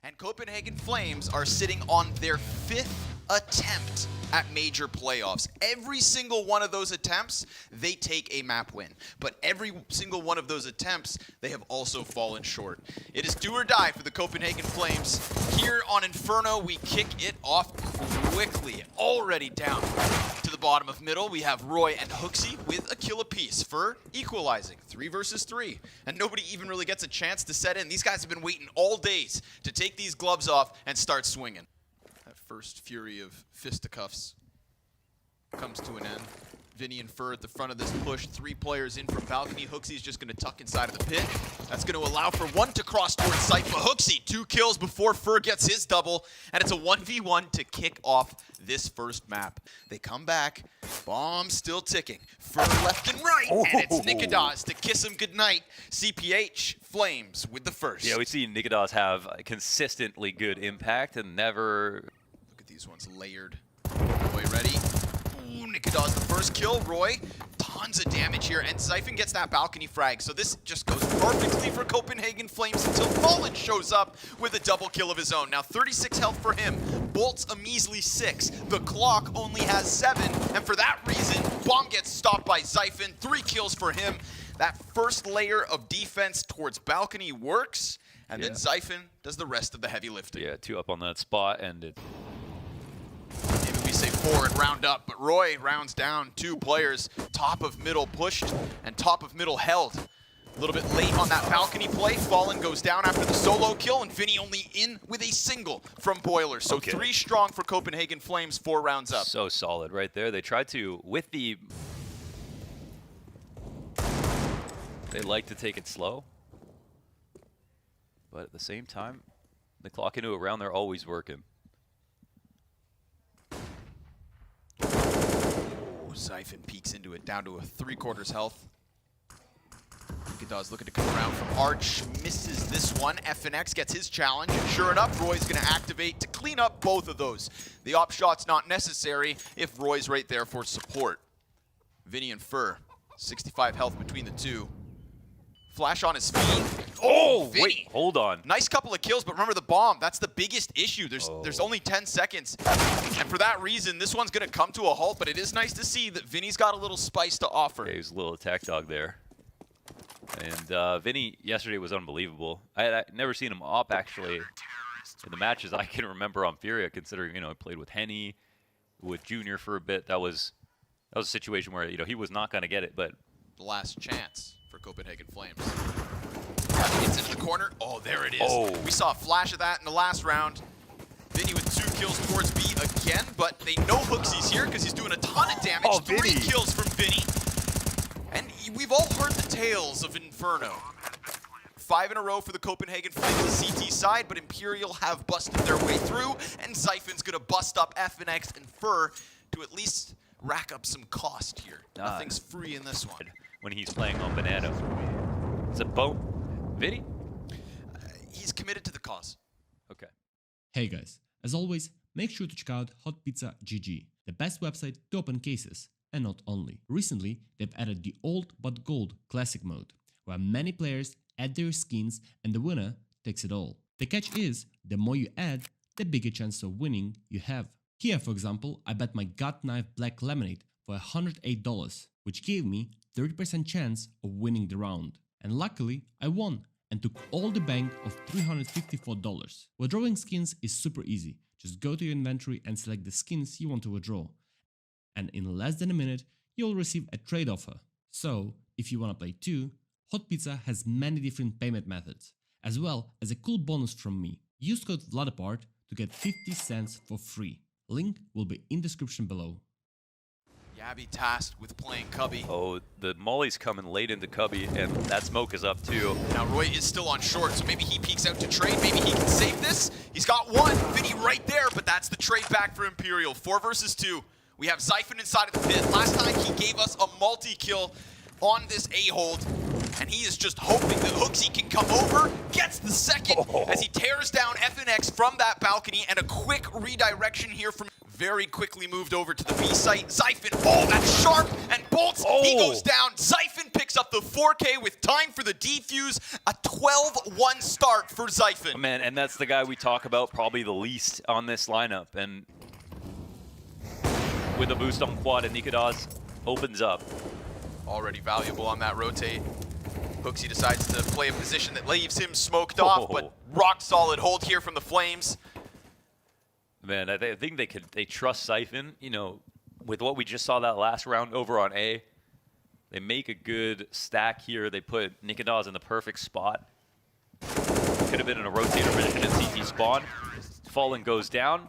And Copenhagen Flames are sitting on their 5th attempt at major playoffs. Every single one of those attempts, they take a map win. But every single one of those attempts, they have also fallen short. It is do or die for the Copenhagen Flames. Here on Inferno, we kick it off quickly. Already down to the bottom of middle, we have Roy and Hooksy with a kill apiece for equalizing. 3 versus 3. And nobody even really gets a chance to set in. These guys have been waiting all days to take these gloves off and start swinging. That first fury of fisticuffs comes to an end. Vinny and Fur at the front of this push. 3 players in from balcony. Hooksy's just going to tuck inside of the pit. That's going to allow for 1 to cross towards site. But Hooksy, 2 kills before Fur gets his double. And it's a 1v1 to kick off this first map. They come back. Bomb still ticking. Fur left and right. And it's nikotilan to kiss him goodnight. CPH Flames with the first. Yeah, we see nikotilan have consistently good impact and never... Look at these ones layered. Roy ready. Ooh, nikotilan's the first kill. Roy, tons of damage here. And Zyphon gets that balcony frag. So this just goes perfectly for Copenhagen Flames until Fallen shows up with a double kill of his own. Now 36 health for him. Bolt's a measly 6. The clock only has 7. And for that reason, Bomb gets stopped by Zyphon. 3 kills for him. That first layer of defense towards balcony works. And then Zyphon does the rest of the heavy lifting. Yeah, 2 up on that spot, and it... Maybe we say 4 and round up, but Roy rounds down 2 players. Top of middle pushed and top of middle held. A little bit late on that balcony play. Fallen goes down after the solo kill, and Vinny only in with a single from Boiler. So 3 strong for Copenhagen Flames, 4 rounds up. So solid right there. They tried to, with the... They like to take it slow. But at the same time, the clock into a round, they're always working. Oh, Zyphon peeks into it, down to a 3/4 health. Nikotilan's looking to come around from Arch, misses this one. FNX gets his challenge, and sure enough, Roy's going to activate to clean up both of those. The op shot's not necessary if Roy's right there for support. Vinny and Fur, 65 health between the 2. Flash on his feet. Oh, Vinny. wait, hold on. Nice couple of kills, but remember the bomb. That's the biggest issue. There's only 10 seconds. And for that reason, this one's going to come to a halt, but it is nice to see that Vinny's got a little spice to offer. Yeah, he's a little attack dog there. And Vinny yesterday was unbelievable. I had never seen him up, actually, in the matches I can remember on Furia, considering, you know, he played with Henny, with Junior for a bit. That was a situation where, you know, he was not going to get it, but... The last chance for Copenhagen Flames. Gets into the corner. Oh, there it is. Oh. We saw a flash of that in the last round. Vinny with 2 kills towards B again, but they know Hooksy's here because he's doing a ton of damage. Oh, 3 Vinny. kills from Vinny. And we've all heard the tales of Inferno. 5 in a row for the Copenhagen Flames CT side, but Imperial have busted their way through, and Zyphon's going to bust up FNX and Fur to at least rack up some cost here. Nothing's free in this one. When he's playing on Banana. Is it Bo? Vinny? He's committed to the cause. Okay. Hey guys, as always, make sure to check out Hot Pizza GG, the best website to open cases, and not only. Recently, they've added the old but gold classic mode, where many players add their skins and the winner takes it all. The catch is, the more you add, the bigger chance of winning you have. Here, for example, I bet my gut knife black lemonade for $108, which gave me 30% chance of winning the round. And luckily, I won and took all the bank of $354. Withdrawing skins is super easy. Just go to your inventory and select the skins you want to withdraw. And in less than a minute, you'll receive a trade offer. So, if you wanna play too, Hot Pizza has many different payment methods, as well as a cool bonus from me. Use code vladopard to get 50 cents for free. Link will be in description below. Yabby tasked with playing Cubby. Oh, the Molly's coming late into Cubby, and that smoke is up too. Now Roy is still on short, so maybe he peeks out to trade. Maybe he can save this. He's got 1. Vinny right there, but that's the trade back for Imperial. 4 versus 2. We have Zyphon inside of the pit. Last time he gave us a multi-kill. on this A-hold, and he is just hoping that Hooksy can come over, gets the second as he tears down FNX from that balcony, and a quick redirection here from very quickly moved over to the B site. Zyphon, oh, that's sharp, and Bolts, he goes down. Zyphon picks up the 4K with time for the defuse, a 12-1 start for Zyphon. Oh, man, and that's the guy we talk about probably the least on this lineup, and with a boost on quad, and Nikodas opens up. Already valuable on that rotate. Hooksy decides to play a position that leaves him smoked off, but rock solid hold here from the Flames. Man, I think they trust Zyphon, you know, with what we just saw that last round over on A. They make a good stack here. They put Nikodas in the perfect spot. Could have been in a rotator position at CT spawn. Fallen goes down.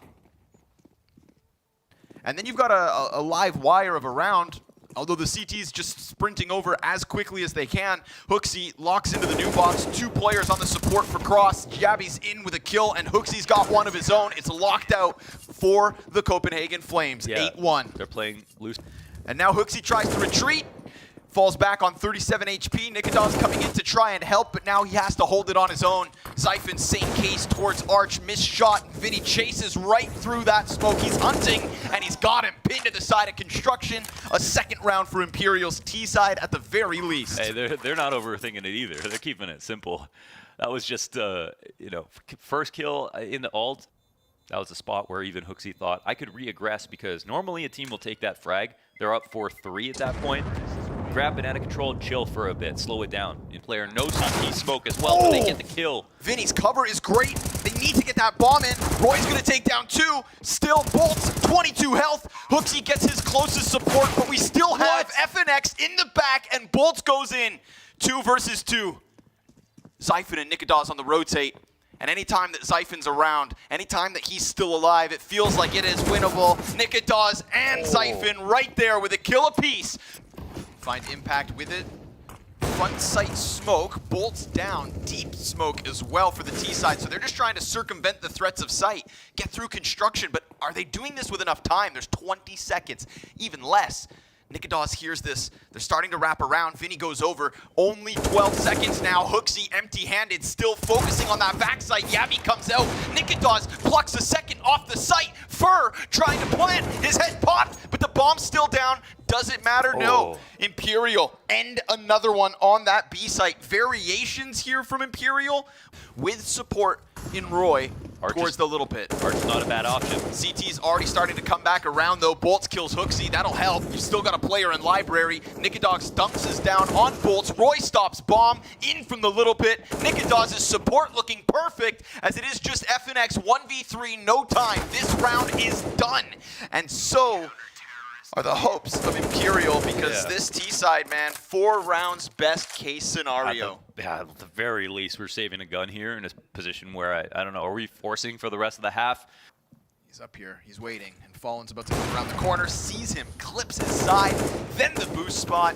And then you've got a live wire of a round. Although the CT's just sprinting over as quickly as they can. Hooksy locks into the new box. 2 players on the support for Cross. Jabby's in with a kill, and Hooksy's got one of his own. It's locked out for the Copenhagen Flames. 8-1. They're playing loose. And now Hooksy tries to retreat. Falls back on 37 HP. Nikodas coming in to try and help, but now he has to hold it on his own. Zyphon, same case towards Arch. Missed shot. Vinny chases right through that smoke. He's hunting, and he's got him pinned to the side of construction. A second round for Imperial's T side at the very least. Hey, they're not overthinking it either. They're keeping it simple. That was just, you know, first kill in the ult. That was a spot where even Hooksy thought, I could re-aggress because normally a team will take that frag. They're up 4-3 at that point. Grab banana control, chill for a bit, slow it down. In player, no CT smoke as well, but they get the kill. Vinny's cover is great. They need to get that bomb in. Roy's gonna take down 2. Still Bolts, 22 health. Hooksy gets his closest support, but we still have FNX in the back, and Bolts goes in. 2 versus 2. Zyphon and Nikodas on the rotate. And anytime that Zyphon's around, anytime that he's still alive, it feels like it is winnable. Nikodas and Zyphon right there with a kill apiece. Find impact with it. Front sight smoke, Bolts down, deep smoke as well for the T side. So they're just trying to circumvent the threats of sight, get through construction, but are they doing this with enough time? There's 20 seconds, even less. Nikodas hears this. They're starting to wrap around. Vinny goes over. Only 12 seconds now. Hooksy empty-handed, still focusing on that backside. Yabby comes out. Nikodas plucks a second off the site. Fur trying to plant. His head popped, but the bomb's still down. Does it matter? No. Imperial end another one on that B site. Variations here from Imperial with support in Roy towards the little pit. Arch's not a bad option. CT's already starting to come back around though. Bolts kills Hooksy. That'll help. You've still got a player in library. Nikodas dumps us down on Bolts. Roy stops bomb in from the little pit. Nikodas' support looking perfect as it is just FNX 1v3, no time. This round is done. And so are the hopes of Imperial because this T side, man, 4 rounds best case scenario. At the very least, we're saving a gun here in a position where I don't know, are we forcing for the rest of the half? He's up here, he's waiting, and Fallen's about to come around the corner, sees him, clips his side, then the boost spot.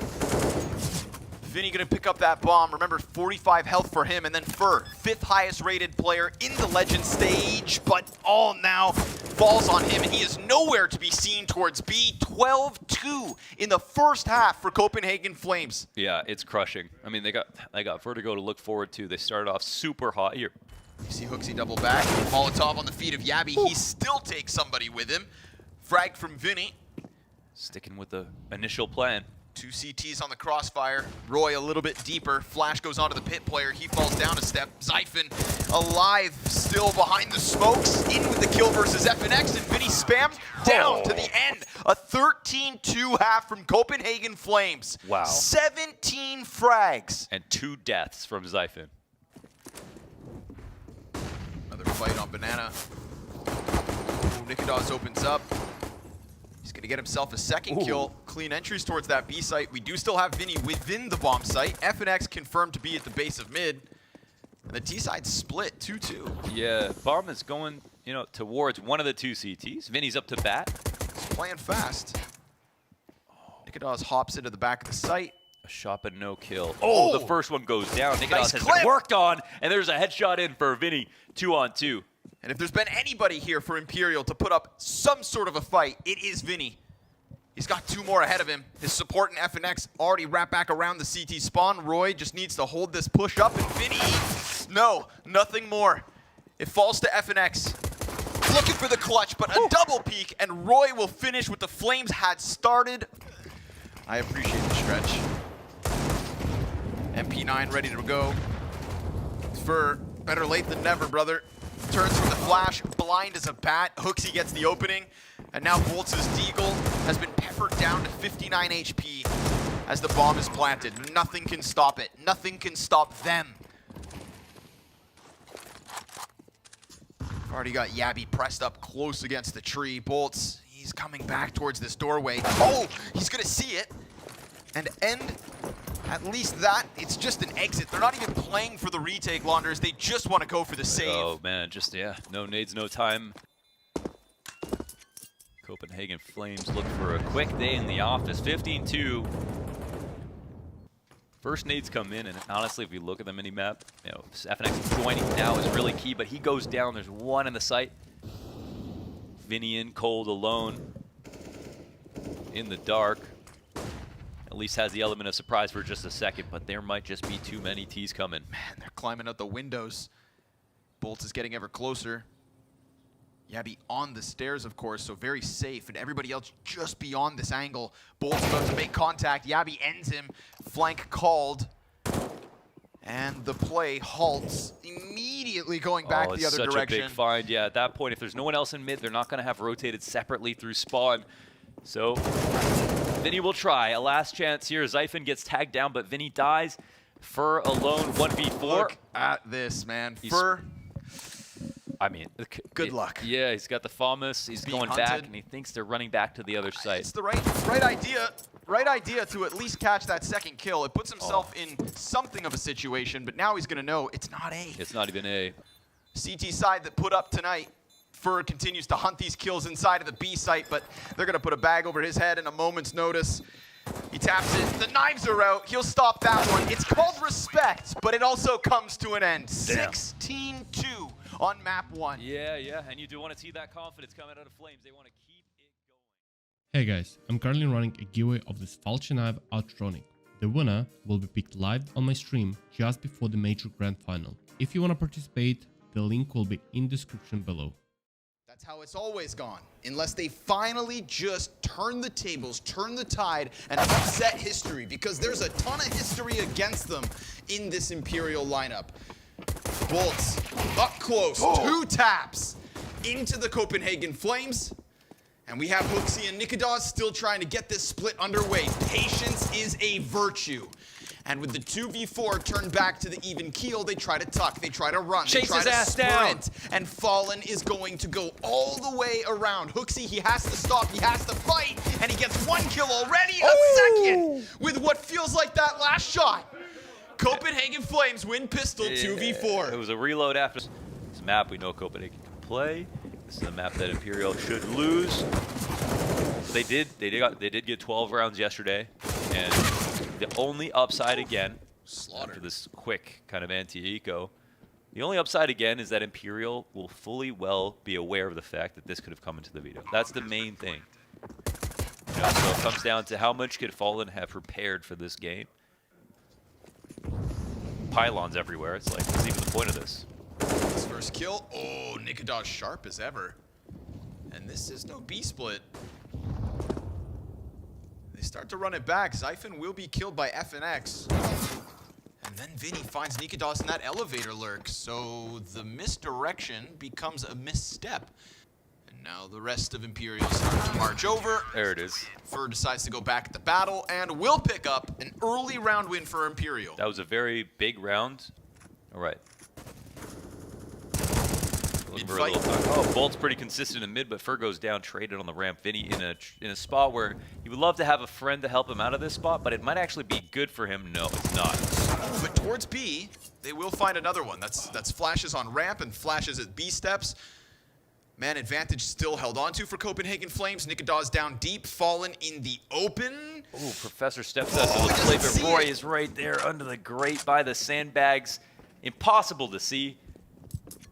Vinny gonna pick up that bomb. Remember, 45 health for him, and then Fur, 5th highest rated player in the Legend stage, but all now falls on him, and he is nowhere to be seen towards B. 12-2 in the first half for Copenhagen Flames. Yeah, it's crushing. I mean, they got Vertigo to look forward to. They started off super hot here. You see Hooksy double back, Molotov on the feet of Yabby. He still takes somebody with him. Frag from Vinny. Sticking with the initial plan. 2 CTs on the crossfire. Roy a little bit deeper. Flash goes onto the pit player. He falls down a step. Zyphon alive, still behind the smokes. In with the kill versus FNX, and Vinny spammed down to the end. A 13-2 half from Copenhagen Flames. Wow. 17 frags. And 2 deaths from Zyphon. Another fight on Banana. Ooh, Nikodas opens up. He's going to get himself a second kill. Clean entries towards that B site. We do still have Vinny within the bomb site. FNX confirmed to be at the base of mid. And the T side split 2-2. Yeah, bomb is going, you know, towards one of the 2 CTs. Vinny's up to bat. He's playing fast. Nikodas hops into the back of the site. A shot but no kill. Oh, the first one goes down. Nikodas Nice has clip. been worked on, and there's a headshot in for Vinny. 2-on-2. And if there's been anybody here for Imperial to put up some sort of a fight, it is Vinny. He's got 2 more ahead of him. His support in FNX already wrapped back around the CT spawn. Roy just needs to hold this push up, and Vinny, no, nothing more. It falls to FNX. Looking for the clutch, but a double peek, and Roy will finish what the Flames had started. I appreciate the stretch. MP9 ready to go. For better late than never, brother. Turns from the flash, blind as a bat. Hooksy gets the opening. And now Bolts' Deagle has been peppered down to 59 HP as the bomb is planted. Nothing can stop it. Nothing can stop them. Already got Yabby pressed up close against the tree. Bolts, he's coming back towards this doorway. Oh, he's gonna see it and end at least that. It's just an exit. They're not even playing for the retake, Launders. They just want to go for the save. Oh man, just yeah, no nades, no time. Copenhagen Flames look for a quick day in the office. 15-2. First nades come in, and honestly, if you look at the mini-map, you know, FNX joining now is really key, but he goes down. There's one in the site. Vinny in cold alone in the dark. At least has the element of surprise for just a second, but there might just be too many T's coming. Man, they're climbing out the windows. Bolts is getting ever closer. Yabby on the stairs, of course, so very safe, and everybody else just beyond this angle. Bolt's about to make contact. Yabby ends him. Flank called. And the play halts, immediately going back the other direction. It's such a big find. Yeah, at that point, if there's no one else in mid, they're not going to have rotated separately through spawn. So Vinny will try. A last chance here. Zyphon gets tagged down, but Vinny dies. Fur alone, 1v4. Look at this, man. Fur. I mean, good luck. Yeah, he's got the FAMAS. He's going back, and he thinks they're running back to the other side. It's the right idea. Right idea to at least catch that second kill. It puts himself in something of a situation, but now he's going to know it's not A. It's not even A. CT side that put up tonight. Fur continues to hunt these kills inside of the B site, but they're going to put a bag over his head in a moment's notice. He taps it. The knives are out. He'll stop that one. It's called respect, but it also comes to an end. 16-2 on map 1. Yeah, and you do want to see that confidence coming out of Flames. They want to keep it going. Hey guys, I'm currently running a giveaway of this falchion knife Outronic. The winner will be picked live on my stream just before the major grand final. If you want to participate, the link will be in description below. That's how it's always gone, unless they finally just turn the tables, turn the tide, and upset history, because there's a ton of history against them in this Imperial lineup. Bolts up close, 2 taps into the Copenhagen Flames, and we have Hooksy and Nikodas still trying to get this split underway. Patience is a virtue. And with the 2v4 turned back to the even keel, they try to tuck, they try to run, they try to sprint, and Fallen is going to go all the way around. Hooksy, he has to stop, he has to fight, and he gets 1 kill already, a second, with what feels like that last shot. Copenhagen Flames win pistol 2v4. It was a reload after this map. We know Copenhagen can play. This is a map that Imperial should lose. They did get 12 rounds yesterday, and the only upside again, after this quick kind of anti-eco, the only upside again is that Imperial will fully well be aware of the fact that this could have come into the veto. That's the main thing. You know, so it comes down to how much could Fallen have prepared for this game. Pylons everywhere. It's like, what's even the point of this? His first kill. Oh, Nikodas sharp as ever. And this is no B split. They start to run it back. Zyphon will be killed by FNX. And then Vinny finds Nikodas in that elevator lurk. So the misdirection becomes a misstep. And now the rest of Imperial start to march over. There it is. Fur decides to go back at the battle and will pick up an early round win for Imperial. That was a very big round. All right. Mid-fight. Oh, Bolt's pretty consistent in mid, but Fur goes down, traded on the ramp. Vinny in a spot where he would love to have a friend to help him out of this spot, but it might actually be good for him. No, it's not. But towards B, they will find another one. That's flashes on ramp and flashes at B steps. Man advantage still held onto for Copenhagen Flames. Nikodas down deep, Fallen in the open. Ooh, Professor steps up to the plate, but Roy is right there under the grate by the sandbags. Impossible to see.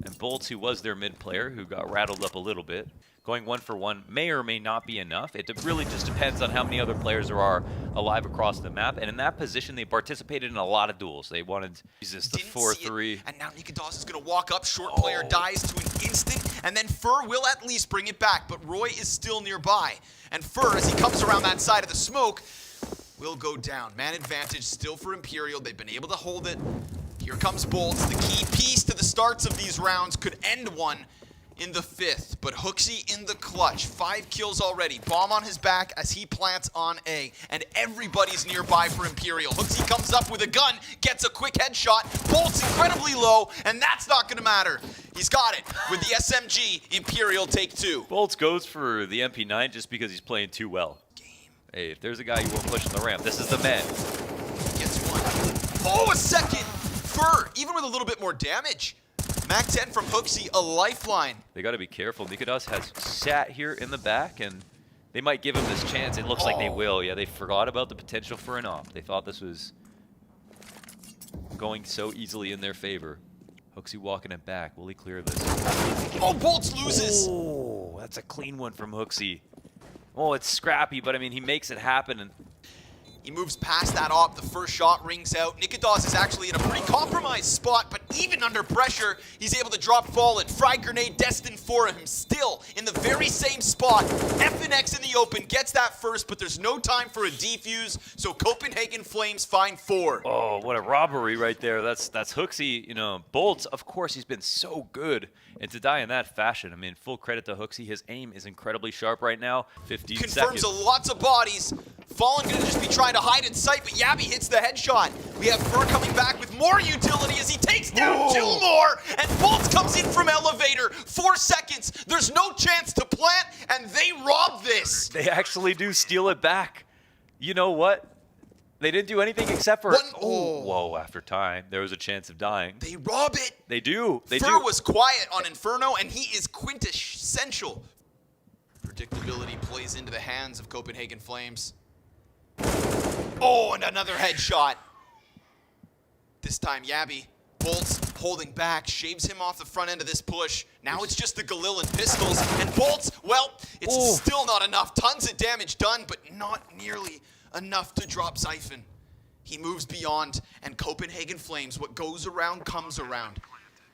And Bolts, who was their mid player, who got rattled up a little bit. going 1-for-1 may or may not be enough. It really just depends on how many other players there are alive across the map. And in that position, they participated in a lot of duels. They wanted Jesus the 4-3. And now nikodas is going to walk up. Short player dies to an instant. And then Fur will at least bring it back. But Roy is still nearby. And Fur, as he comes around that side of the smoke, will go down. Man advantage still for Imperial. They've been able to hold it. Here comes boltz. The key piece to the starts of these rounds could end one in the 5th, but woxic in the clutch. 5 kills already. Bomb on his back as he plants on A, and everybody's nearby for Imperial. woxic comes up with a gun, gets a quick headshot. boltz incredibly low, and that's not going to matter. He's got it. With the SMG, Imperial take 2. boltz goes for the MP9 just because he's playing too well. Hey, if there's a guy you won't push on the ramp, this is the man. Gets one. Oh, a second! Fur, even with a little bit more damage. Mac 10 from woxic, a lifeline. They got to be careful. nikodas has sat here in the back, and they might give him this chance. It looks like they will. Yeah, they forgot about the potential for an op. They thought this was going so easily in their favor. woxic walking it back. Will he clear this? Oh, boltz loses. Oh, that's a clean one from woxic. Oh, it's scrappy, but I mean, he makes it happen. And he moves past that op. The first shot rings out. nikodas is actually in a pretty compromised spot, but even under pressure, he's able to drop Fallen. Frag grenade destined for him. Still in the very same spot. FNX in the open gets that first, but there's no time for a defuse, so Copenhagen Flames find 4. oh, what a robbery right there. That's woxic. You know, boltz, of course, he's been so good. And to die in that fashion, I mean, full credit to woxic. His aim is incredibly sharp right now. 15 Confirms seconds. lots of bodies. Fallen gonna just be trying to hide in sight, but Yabby hits the headshot. We have Fur coming back with more utility as he takes down 2 more, and boltz comes in from elevator. 4 seconds. There's no chance to plant, and they rob this. They actually do steal it back. You know what? They didn't do anything except for... Whoa, after time, there was a chance of dying. They rob it. They do. They Fur do. was quiet on Inferno, and he is quintessential. Predictability plays into the hands of Copenhagen Flames. Oh, and another headshot. This time, Yabby. boltz holding back, shaves him off the front end of this push. Now it's just the Galil and pistols. And boltz, well, it's still not enough. Tons of damage done, but not nearly enough to drop Zyphon. He moves beyond, and Copenhagen Flames, what goes around comes around,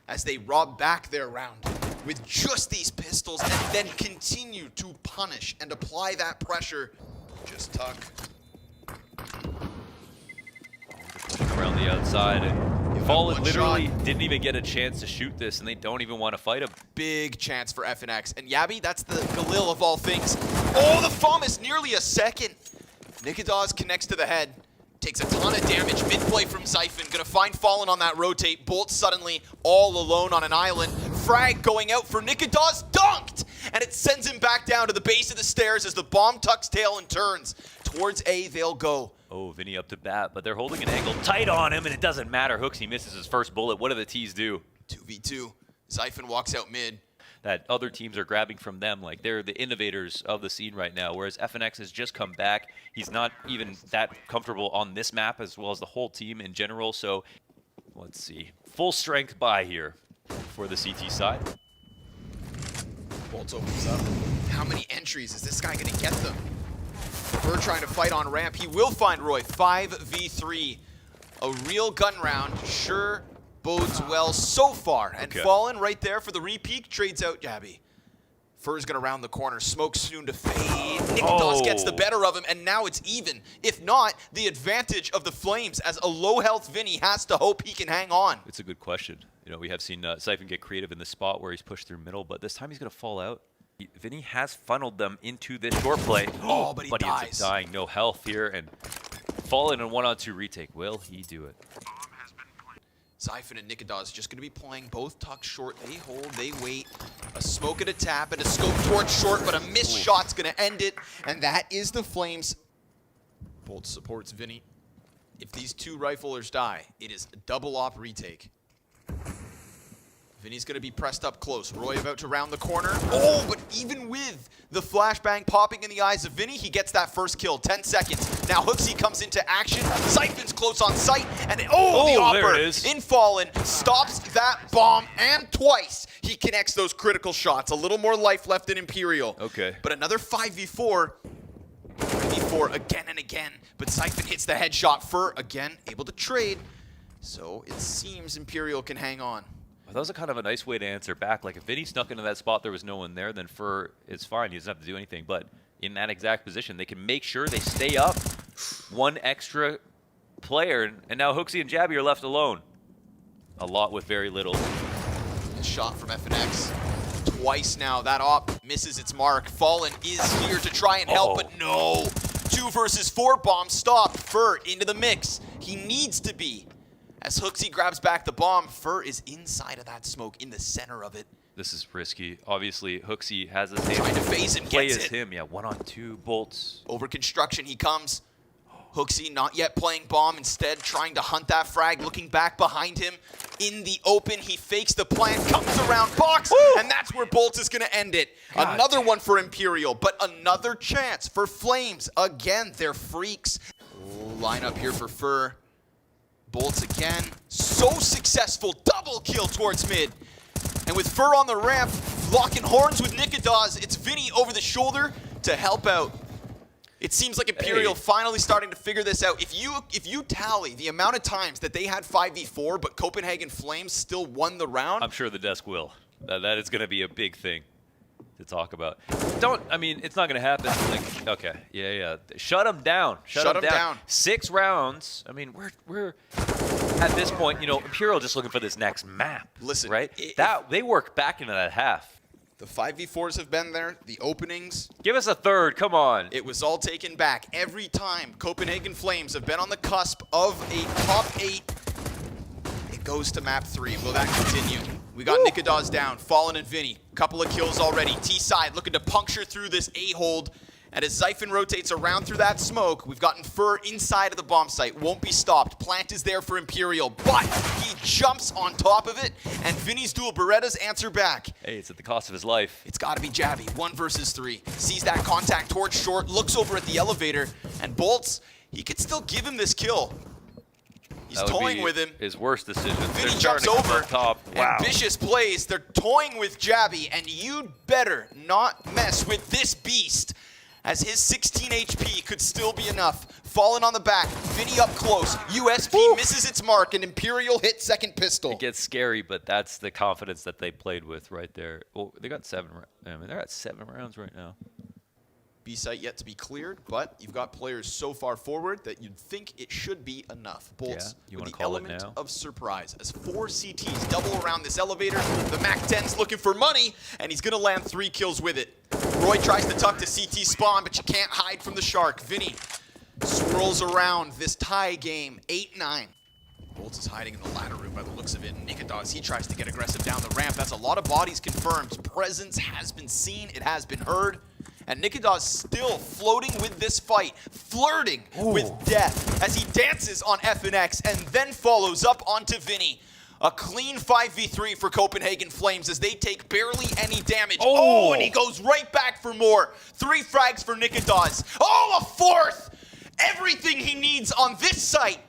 as they rob back their round with just these pistols and then continue to punish and apply that pressure. Just tuck. Around the outside, and Fallen literally shot. didn't even get a chance to shoot this, and they don't even want to fight him. Big chance for FNX. And Yabby, that's the Galil of all things. Oh, the FOM is nearly a second. nikodas connects to the head. Takes a ton of damage. Mid-play from Zyphon. Gonna find Fallen on that rotate. boltz suddenly all alone on an island. Frag going out for nikodas. Dunked! And it sends him back down to the base of the stairs as the bomb tucks tail and turns. Towards A, they'll go. Oh, Vinny up to bat, but they're holding an angle tight on him, and it doesn't matter. woxic misses his first bullet. What do the T's do? 2v2. Zyphon walks out mid. That other teams are grabbing from them. Like, they're the innovators of the scene right now, whereas FNX has just come back. He's not even that comfortable on this map as well as the whole team in general. So, let's see. Full strength buy here for the CT side. boltz opens up. How many entries is this guy going to get them? We're trying to fight on ramp. He will find Roy. 5v3. A real gun round. Sure bodes well so far. And Fallen right there for the repeat. Trades out Yabby. Fur's going to round the corner. Smoke soon to fade. nikodas gets the better of him, and now it's even. If not, the advantage of the Flames, as a low-health Vinny has to hope he can hang on. It's a good question. You know, we have seen Zyphon get creative in the spot where he's pushed through middle, but this time he's going to fall out. Vinny has funneled them into this short play. Oh, but he dies. Ends up dying. No health here, and Fallen in a 1-on-2 retake. Will he do it? Zyphon and nikodas just going to be playing both tucked short. They hold, they wait. A smoke and a tap and a scope towards short, but a missed shot's going to end it. And that is the Flames. boltz supports Vinny. If these two riflers die, it is a double op retake. Vinny's going to be pressed up close. Roy about to round the corner. Oh, but even with the flashbang popping in the eyes of Vinny, he gets that first kill. 10 seconds. Now Hooksy comes into action. Siphon's close on sight. And the there Opper it is. in Fallen stops that bomb, and twice he connects those critical shots. A little more life left in Imperial. Okay. But another 5v4. 5v4 again and again. But Siphon hits the headshot. Fur again able to trade. So it seems Imperial can hang on. Well, that was a kind of a nice way to answer back. Like, if Vinny snuck into that spot, there was no one there, then Fur is fine. He doesn't have to do anything. But in that exact position, they can make sure they stay up. One extra player, and now Hooksy and Jabby are left alone. A lot with very little. A shot from FNX. Twice now. That op misses its mark. Fallen is here to try and help, but no. 2 versus 4 bomb stopped. Fur into the mix. He needs to be. As Hooksy grabs back the bomb, Fur is inside of that smoke, in the center of it. This is risky. Obviously, Hooksy has the same Trying to phase him, play gets as it. him. Yeah, 1-on-2 bolts. Over construction he comes. Hooksy not yet playing bomb, instead trying to hunt that frag, looking back behind him. In the open, he fakes the plant, comes around box, and that's where Bolts is going to end it. God Another damn. one for Imperial, but another chance for Flames. Again, they're freaks. Line up here for Fur. Bolts again. So successful. Double kill towards mid. And with Fur on the ramp, locking horns with Nikadaz, it's Vinny over the shoulder to help out. It seems like Imperial finally starting to figure this out. If you tally the amount of times that they had 5v4, but Copenhagen Flames still won the round. I'm sure the desk will. That is going to be a big thing to talk about. I mean, it's not going to happen. Like, okay, yeah. Shut them down. Shut them down. 6 rounds. I mean, we're at this point, you know, Imperial just looking for this next map. Listen, right? They work back into that half. The 5v4s have been there, the openings. Give us a third, come on. It was all taken back. Every time Copenhagen Flames have been on the cusp of a top 8, it goes to map 3. Will that continue? We got Nikadaz down, Fallen and Vinny. Couple of kills already. T-side looking to puncture through this A-hold. And as Zyphon rotates around through that smoke, we've gotten Fur inside of the bomb site. Won't be stopped. Plant is there for Imperial, but he jumps on top of it, and Vinny's dual Berettas answer back. Hey, it's at the cost of his life. It's got to be Jabby, 1 versus 3. Sees that contact towards short, looks over at the elevator, and Bolts, he could still give him this kill. He's toying with him. His worst decision. Vinny jumps over. Top. Wow. Ambitious plays. They're toying with Jabby, and you'd better not mess with this beast, as his 16 HP could still be enough. Fallen on the back, Vinny up close. USP misses its mark, and Imperial hit second pistol. It gets scary, but that's the confidence that they played with right there. Well, they got 7. I mean, they're at 7 rounds right now. B site yet to be cleared, but you've got players so far forward that you'd think it should be enough. Bolts you with wanna the call it element now? of surprise as 4 CTs double around this elevator. The Mac 10's looking for money, and he's gonna land 3 kills with it. Roy tries to tuck to CT spawn, but you can't hide from the shark. Vinny swirls around this tie game, 8-9. Bolts is hiding in the ladder room by the looks of it. Nikadaz, he tries to get aggressive down the ramp. That's a lot of bodies confirmed. Presence has been seen, it has been heard. And Nikadaz still floating with this fight, flirting with death as he dances on FNX and then follows up onto Vinny. A clean 5v3 for Copenhagen Flames as they take barely any damage. Oh, and he goes right back for more. 3 frags for Nikadaz. Oh, a 4th! Everything he needs on this site.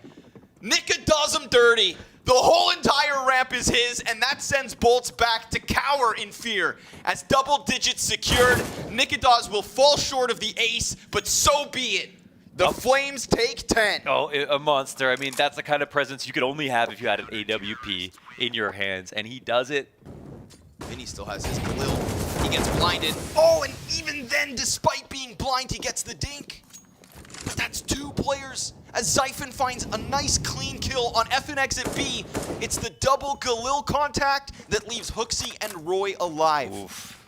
Nika does him dirty. The whole entire ramp is his, and that sends Bolts back to cower in fear. As double digits secured, Nikadaz will fall short of the ace, but so be it. The Flames take 10. Oh, a monster. I mean, that's the kind of presence you could only have if you had an AWP in your hands, and he does it. Vinny still has his Galil. He gets blinded. Oh, and even then, despite being blind, he gets the dink. But that's 2 players. As Zyphon finds a nice clean kill on FNX at B, it's the double Galil contact that leaves Hooksy and Roy alive. Oof.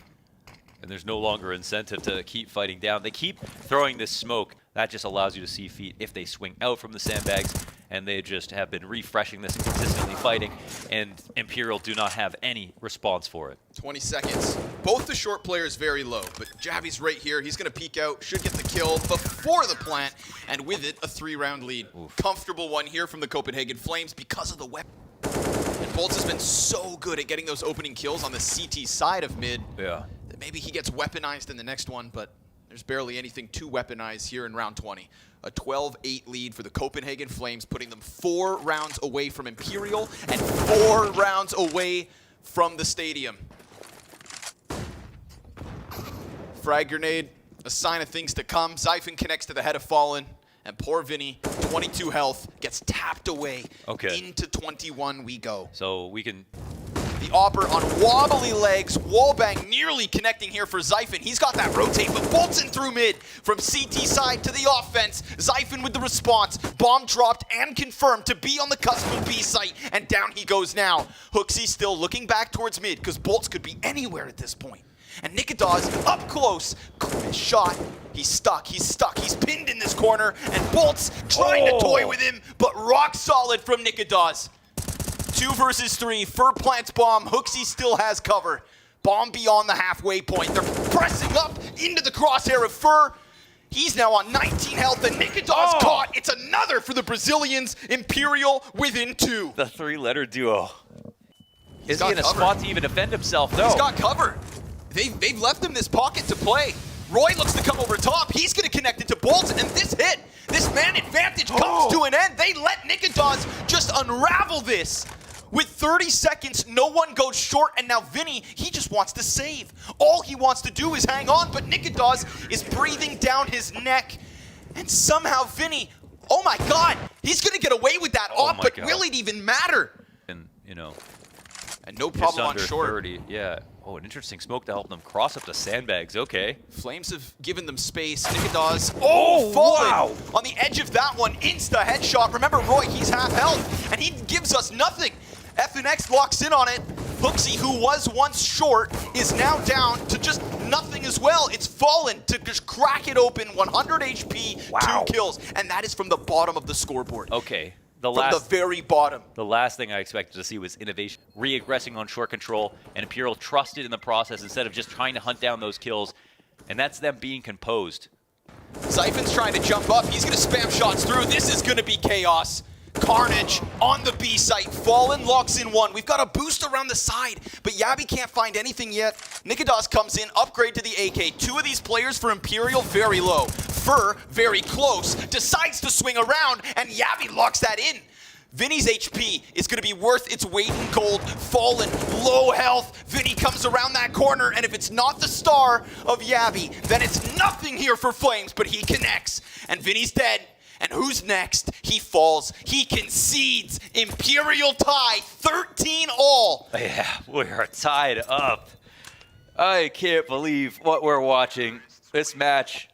And there's no longer incentive to keep fighting down. They keep throwing this smoke. That just allows you to see feet if they swing out from the sandbags, and they just have been refreshing this and consistently fighting, and Imperial do not have any response for it. 20 seconds. Both the short players very low, but Jabby's right here. He's going to peek out, should get the kill before the plant, and with it, a 3-round lead. Comfortable one here from the Copenhagen Flames because of the weapon. And Bolts has been so good at getting those opening kills on the CT side of mid. Yeah. That maybe he gets weaponized in the next one, but there's barely anything to weaponize here in round 20. A 12-8 lead for the Copenhagen Flames, putting them 4 rounds away from Imperial and 4 rounds away from the stadium. Frag grenade, a sign of things to come. Zyphon connects to the head of Fallen, and poor Vinny, 22 health, gets tapped away. Okay. Into 21 we go. So we can... The Opper on wobbly legs, wallbang nearly connecting here for Zyphon. He's got that rotate, but Bolton through mid from CT side to the offense. Zyphon with the response. Bomb dropped and confirmed to be on the cusp of B site, and down he goes now. HooXi still looking back towards mid, because Bolts could be anywhere at this point. And nykytilan up close, shot. He's stuck, he's pinned in this corner, and Bolts trying to toy with him, but rock solid from nykytilan. 2 versus 3, Fur plants bomb, HooXi still has cover. Bomb beyond the halfway point. They're pressing up into the crosshair of Fur. He's now on 19 health, and nykytilan's caught. It's another for the Brazilians. Imperial within 2. The 3-letter duo. He's Is he in a got cover. spot to even defend himself? No. He's got cover. They've left him this pocket to play. Roy looks to come over top. He's going to connect it to Bolton, and this hit, this man advantage comes to an end. They let nykytilan just unravel this. With 30 seconds, no one goes short, and now Vinny, he just wants to save. All he wants to do is hang on, but nykytilan is breathing down his neck. And somehow Vinny, oh my god, he's going to get away with that op, but will it even matter? And, you know, and no problem on under short. 30. Yeah. Oh, an interesting smoke to help them cross up the sandbags. Okay. Flames have given them space. nykytilan, falling wow. on the edge of that one. Insta headshot. Remember, Roy, he's half health, and he gives us nothing. FNX locks in on it. HooXi, who was once short, is now down to just nothing as well. It's Fallen to just crack it open. 100 HP, Wow. 2 kills, and that is from the bottom of the scoreboard. Okay. From the very bottom. The last thing I expected to see was innovation, re-aggressing on short control, and Imperial trusted in the process instead of just trying to hunt down those kills, and that's them being composed. Zyphon's trying to jump up. He's going to spam shots through. This is going to be chaos. Carnage on the B site. Fallen locks in 1. We've got a boost around the side, but Yabi can't find anything yet. nykytilan comes in, upgrade to the AK. 2 of these players for Imperial very low. Fur very close, decides to swing around, and Yabi locks that in. Vinny's HP is going to be worth its weight in gold. Fallen, low health. Vinny comes around that corner, and if it's not the star of Yabi, then it's nothing here for Flames, but he connects, and Vinny's dead. And who's next? He falls. He concedes. Imperial tie, 13 all. Yeah, we are tied up. I can't believe what we're watching. This match.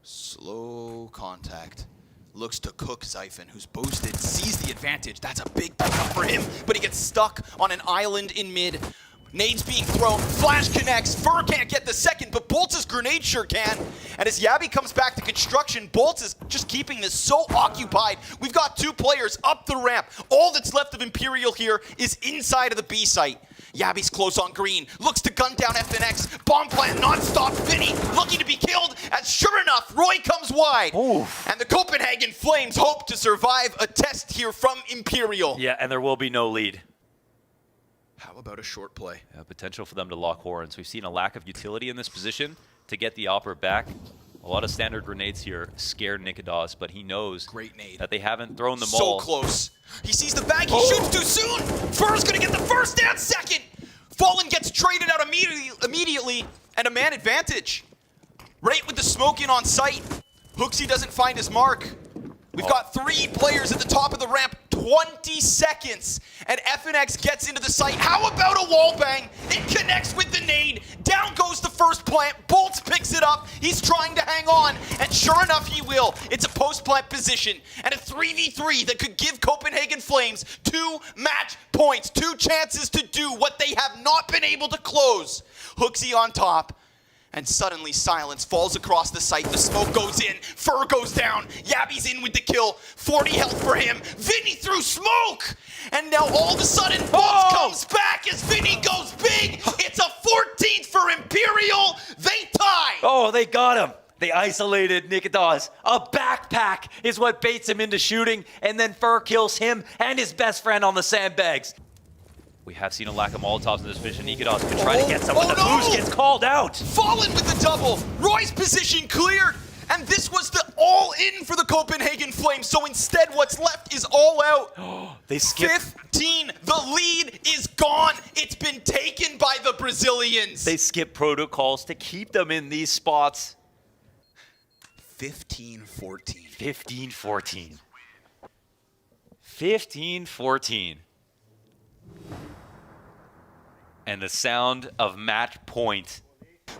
Slow contact. Looks to cook Zyphon, who's boosted, sees the advantage. That's a big pickup for him, but he gets stuck on an island in mid. Nades being thrown, flash connects, Fur can't get the second, but Bolts' grenade sure can. And as Yabi comes back to construction, Bolts is just keeping this so occupied. We've got 2 players up the ramp. All that's left of Imperial here is inside of the B site. Yabi's close on green, looks to gun down FNX, bomb plant non-stop, Vinny looking to be killed, as sure enough, Roy comes wide. Oof. And the Copenhagen Flames hope to survive a test here from Imperial. Yeah, and there will be no lead. How about a short play? Potential for them to lock horns. We've seen a lack of utility in this position to get the Opera back. A lot of standard grenades here scare nykytilan, but he knows Great nade. that they haven't thrown them So all. close. He sees the bag. He shoots too soon. Fur's going to get the first and second. Fallen gets traded out immediately, and a man advantage. Right with the smoke in on sight. HooXi doesn't find his mark. We've got 3 players at the top of the ramp, 20 seconds, and FNX gets into the site. How about a wall bang? It connects with the nade. Down goes the first plant. Bolts picks it up. He's trying to hang on, and sure enough, he will. It's a post-plant position, and a 3v3 that could give Copenhagen Flames 2 match points, 2 chances to do what they have not been able to close. HooXi on top. And suddenly silence falls across the site. The smoke goes in. Fur goes down. Yabi's in with the kill. 40 health for him. Vinny through smoke. And now all of a sudden, Bolts comes back as Vinny goes big. It's a 14th for Imperial. They tie. Oh, they got him. They isolated nykytilan. A backpack is what baits him into shooting, and then Fur kills him and his best friend on the sandbags. We have seen a lack of Molotovs in this vision. nykytilan could try to get some, but the boost gets called out. Fallen with the double. Roy's position cleared. And this was the all-in for the Copenhagen Flames. So instead, what's left is all out. They skipped. 15. The lead is gone. It's been taken by the Brazilians. They skip protocols to keep them in these spots. 15-14. 15-14. 15-14. And the sound of match point.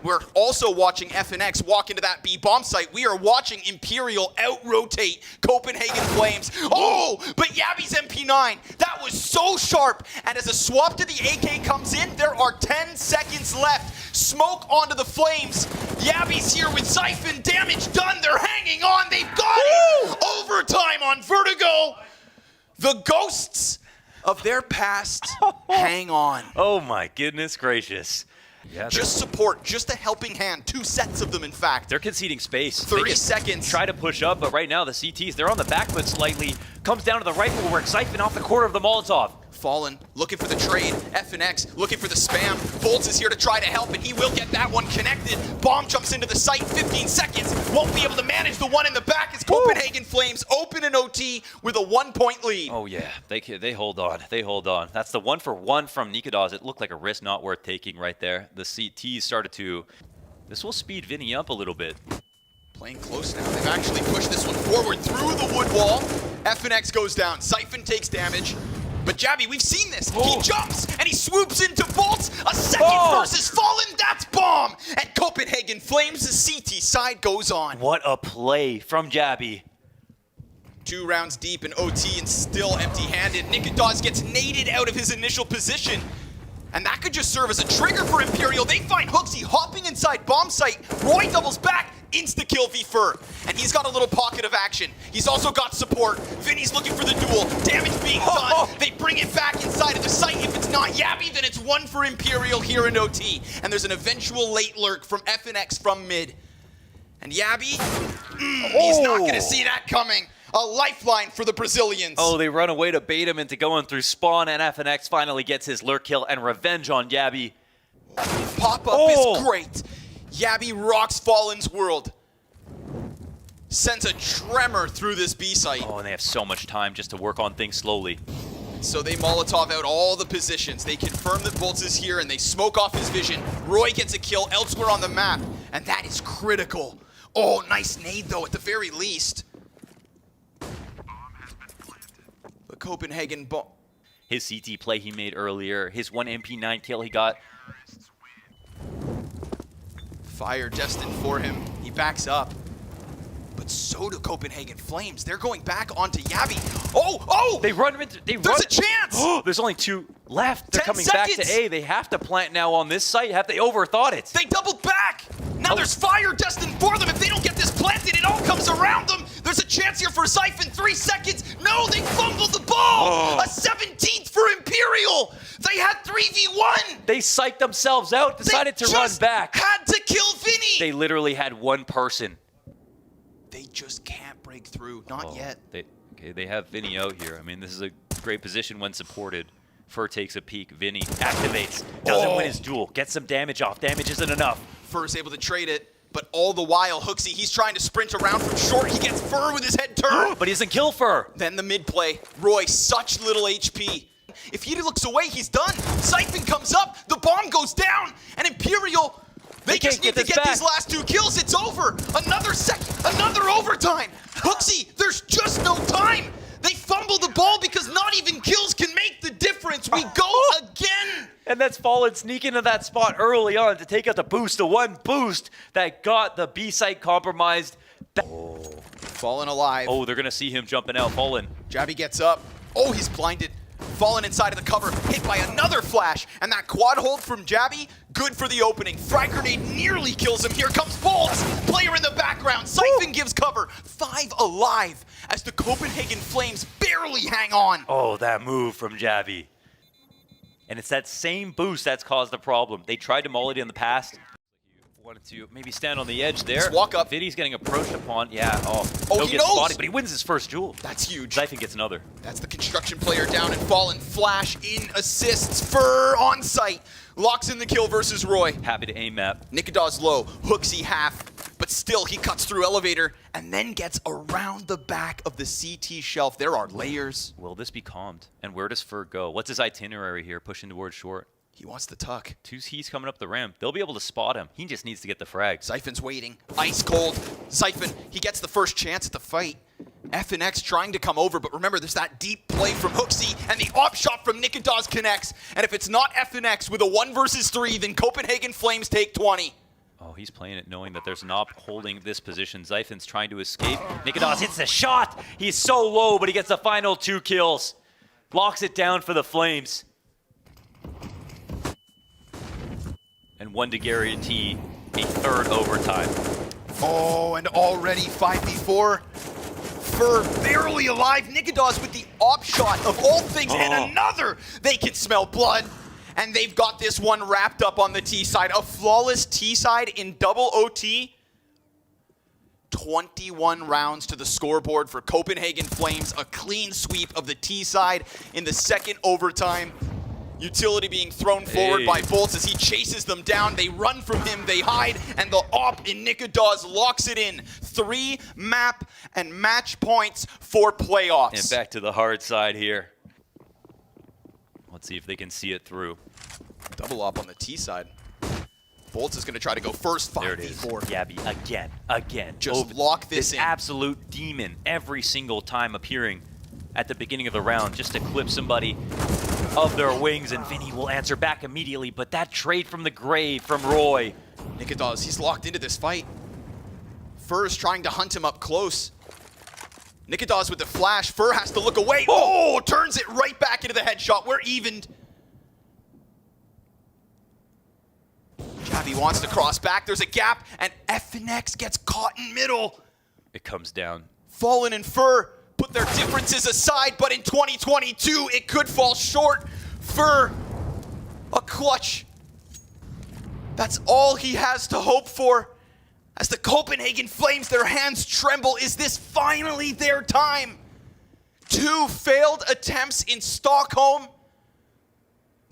We're also watching FNX walk into that B bomb site. We are watching Imperial out-rotate Copenhagen Flames. Oh, but Yabby's MP9, that was so sharp. And as a swap to the AK comes in, there are 10 seconds left. Smoke onto the Flames. Yabby's here with Siphon. Damage done. They're hanging on. They've got it. Overtime on Vertigo. The ghosts of their past hang on. Oh my goodness gracious. Yeah, just support, just a helping hand. 2 sets of them, in fact. They're conceding space. 30 seconds. Try to push up, but right now the CTs, they're on the back foot slightly. Comes down to the rifle work. Siphon off the corner of the Molotov. Fallen, looking for the trade. FNX, looking for the spam. Bolts is here to try to help, and he will get that one connected. Bomb jumps into the site, 15 seconds. Won't be able to manage the one in the back as Copenhagen Flames open an OT with a 1-point lead. Oh yeah, they hold on. They hold on. That's the 1-for-1 from nykytilan. It looked like a risk not worth taking right there. The CTs started to... This will speed Vinny up a little bit. Playing close now. They've actually pushed this one forward through the wood wall. FNX goes down. Siphon takes damage. But Jabby, we've seen this. He jumps and he swoops into Bolts. A second versus Fallen. That's bomb. And Copenhagen Flames. The CT side goes on. What a play from Jabby. 2 rounds deep in OT and still empty-handed. nykytilan gets naded out of his initial position. And that could just serve as a trigger for Imperial. They find woxic hopping inside bomb site. Roy doubles back. Insta-kill V-Fur. And he's got a little pocket of action. He's also got support. Vinny's looking for the duel. Damage being done. They bring it back inside of the site. If it's not Yabby, then it's 1 for Imperial here in OT. And there's an eventual late lurk from FNX from mid. And Yabby, he's not going to see that coming. A lifeline for the Brazilians. Oh, they run away to bait him into going through spawn, and FNX finally gets his lurk kill and revenge on Yabby. Pop-up is great. Yabby rocks Fallen's world. Sends a tremor through this B site. Oh, and they have so much time just to work on things slowly. So they Molotov out all the positions. They confirm that Bolts is here, and they smoke off his vision. Roy gets a kill elsewhere on the map, and that is critical. Oh, nice nade, though, at the very least. The Copenhagen bomb. His CT play he made earlier, his 1 MP9 kill he got. Fire destined for him. He backs up. But so do Copenhagen Flames. They're going back onto Yabby. Oh! They run into... There's a chance! Oh, there's only 2 left. They're 10 coming seconds. back to A. They have to plant now on this site. Have they overthought it? They doubled back! Now there's fire destined for them. If they don't get this planted, it all comes around them. There's a chance here for Siphon. 3 seconds. No, they fumbled the ball. A 17th for Imperial. They had 3v1. They psyched themselves out, decided to run back. Had to kill Vinny. They literally had 1 person. They just can't break through. Not yet. They have Vinny out here. I mean, this is a great position when supported. Fur takes a peek. Vinny activates. Doesn't win his duel. Gets some damage off. Damage isn't enough. Fur's able to trade it, but all the while, woxic, he's trying to sprint around from short. He gets Fur with his head turned. But he doesn't kill Fur. Then the mid play. Roy, such little HP. If he looks away, he's done. Siphon comes up. The bomb goes down. And Imperial, they just need to get these last 2 kills. It's over. Another second. Another overtime. woxic, there's just no time. They fumble the ball because not even kills can make the difference. We go again. And that's Fallen sneaking into that spot early on to take out the boost. The 1 boost that got the B site compromised. Fallen alive. Oh, they're going to see him jumping out. Fallen. Jabby gets up. Oh, he's blinded. Fallen inside of the cover, hit by another flash. And that quad hold from Jabby, good for the opening. Frag grenade nearly kills him. Here comes Bolts. Player in the background. Siphon gives cover. 5 alive as the Copenhagen Flames barely hang on. Oh, that move from Jabby. And it's that same boost that's caused the problem. They tried to molly it in the past. Wanted to maybe stand on the edge there. Just walk up. Vinny's getting approached upon. Yeah, Oh, he'll he get knows! spotted, but he wins his first jewel. That's huge. Zyphon gets another. That's the construction player down and fallen. Flash in assists. Fur on site. Locks in the kill versus Roy. Happy to aim map. Nikadaw's low. Hooksy half. But still, he cuts through elevator and then gets around the back of the CT shelf. There are layers. Will this be calmed? And where does Fur go? What's his itinerary here? Pushing towards short. He wants the tuck. He's coming up the ramp. They'll be able to spot him. He just needs to get the frag. Zyphon's waiting. Ice cold. Zyphon, he gets the first chance at the fight. FNX trying to come over, but remember, there's that deep play from Hooksy, and the op shot from Nikadaw's connects. And if it's not FNX with a 1 versus 3, then Copenhagen Flames take 20. Oh, he's playing it knowing that there's an op holding this position. Zyphon's trying to escape. Nikadaw's hits the shot. He's so low, but he gets the final 2 kills. Locks it down for the Flames. And one to guarantee a 3rd overtime. Oh, and already 5v4. Fur barely alive. Nikadaw's with the op shot of all things, and another. They can smell blood. And they've got this one wrapped up on the T side. A flawless T side in double OT. 21 rounds to the scoreboard for Copenhagen Flames. A clean sweep of the T side in the 2nd overtime. Utility being thrown forward by Bolts as he chases them down. They run from him, they hide, and the op in Nikadaw's locks it in. 3 map and match points for playoffs. And back to the hard side here. Let's see if they can see it through. Double op on the T side. Bolts is going to try to go first, 5v4. There it is. Yabby again. Just lock this in. Absolute demon every single time appearing at the beginning of the round just to clip somebody of their wings, and Vinny will answer back immediately, but that trade from the grave from Roy. Nikadaw's, he's locked into this fight. Fur is trying to hunt him up close. Nikadaw's with the flash. Fur has to look away. Oh, turns it right back into the headshot. We're evened. Javi wants to cross back. There's a gap, and FNX gets caught in middle. It comes down. Fallen and Fur put their differences aside, but in 2022, it could fall short. Fur, a clutch. That's all he has to hope for. As the Copenhagen Flames, their hands tremble. Is this finally their time? 2 failed attempts in Stockholm.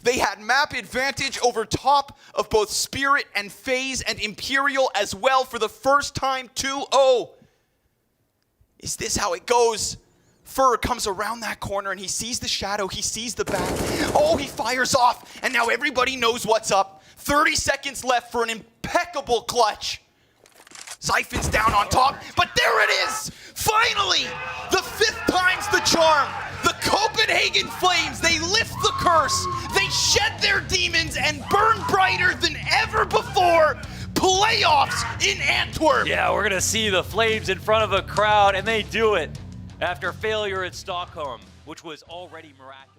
They had map advantage over top of both Spirit and FaZe and Imperial as well for the first time, 2-0. Is this how it goes? Fur comes around that corner and he sees the shadow, he sees the back. Oh, he fires off, and now everybody knows what's up. 30 seconds left for an impeccable clutch. Zyphon's down on top, but there it is! Finally! The 5th time's the charm! The Copenhagen Flames, they lift the curse, they shed their demons and burn brighter than ever before! Playoffs in Antwerp! Yeah, we're gonna see the Flames in front of a crowd, and they do it after failure at Stockholm, which was already miraculous.